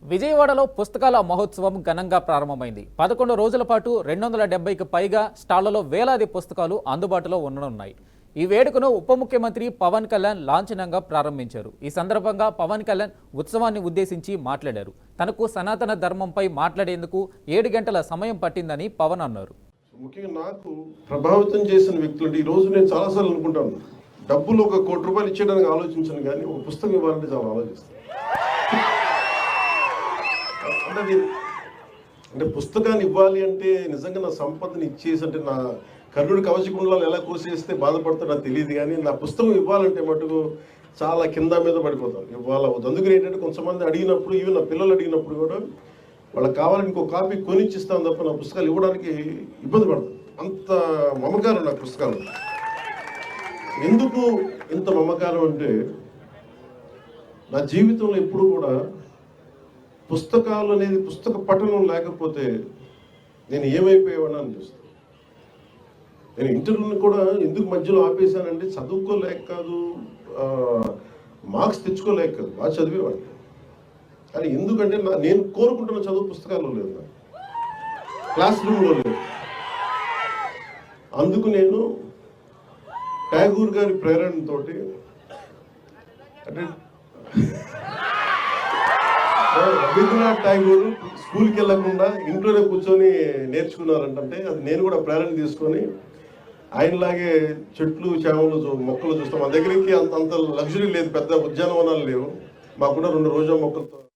విజయవాడలో పుస్తకాల మహోత్సవం ఘనంగా ప్రారంభమైంది. 11 రోజుల పాటు 270కి పైగా స్టాళ్లలో వేలాది పుస్తకాలు అందుబాటులో ఉండనున్నాయి. ఈ వేడుకను ఉప ముఖ్యమంత్రి పవన్ కళ్యాణ్ లాంఛనంగా ప్రారంభించారు. ఈ సందర్భంగా పవన్ కళ్యాణ్ ఉత్సవాన్ని ఉద్దేశించి మాట్లాడారు. తనకు సనాతన ధర్మంపై మాట్లాడేందుకు 7 గంటల సమయం పట్టిందని పవన్ అన్నారు. ముఖ్యంగా నాకు ప్రభావితం చేసిన వ్యక్తులు ఈ రోజు నేను చాలాసార్లు అనుకుంటాను, డబ్బులు ₹1 కోటి ఇచ్చేయడానికి ఆలోచించను, కానీ ఒక పుస్తకం ఇవ్వాలంటే చాలా ఆలోచిస్తాను. అంటే పుస్తకాన్ని ఇవ్వాలి అంటే నిజంగా నా సంపదని ఇచ్చేసి, అంటే నా కర్ణుడి కవచకుండలాలు ఎలా కోసేస్తే బాధపడతాడో నాకు తెలియదు, కానీ నా పుస్తకం ఇవ్వాలంటే మటుకు చాలా కింద మీద పడిపోతాను, ఇవ్వాలవుతుంది. అందుకని ఏంటంటే కొంతమంది అడిగినప్పుడు, ఈవెన్ నా పిల్లలు అడిగినప్పుడు కూడా వాళ్ళకి కావాలని ఇంకో కాపీ కొనిచ్చిస్తాను తప్ప నా పుస్తకాలు ఇవ్వడానికి ఇబ్బంది పడతాను. అంత మమకారం నా పుస్తకాలు. ఎందుకు ఇంత మమకారం అంటే, నా జీవితంలో ఎప్పుడు కూడా పుస్తకాలు అనేది, పుస్తక పఠనం లేకపోతే నేను ఏమైపోయేవాడిని అనిపిస్తుంది. నేను ఇంటర్వ్యూని కూడా ఎందుకు మధ్యలో ఆపేశానంటే, చదువుకోలేక కాదు, మార్క్స్ తెచ్చుకోలేక కాదు, బాగా చదివేవాడిని. కానీ ఎందుకంటే నేను కోరుకుంటున్న చదువు పుస్తకాల్లో లేదు, నాకు క్లాస్ రూమ్లో లేదు. అందుకు నేను ట్యాగూర్ గారి ప్రేరణతోటి, అంటే రవీంద్రనాథ్ ఠాగూర్ స్కూల్కి వెళ్ళకుండా ఇంట్లోనే కూర్చొని నేర్చుకున్నారంటే, అది నేను కూడా ప్రేరణ తీసుకొని ఆయనలాగే చెట్లు చేమలు మొక్కలు చూస్తాం. మా దగ్గరికి అంత లగ్జరీ లేదు, పెద్ద ఉద్యానవనాలు లేవు, మాకున్న 2 రోజా మొక్కలతో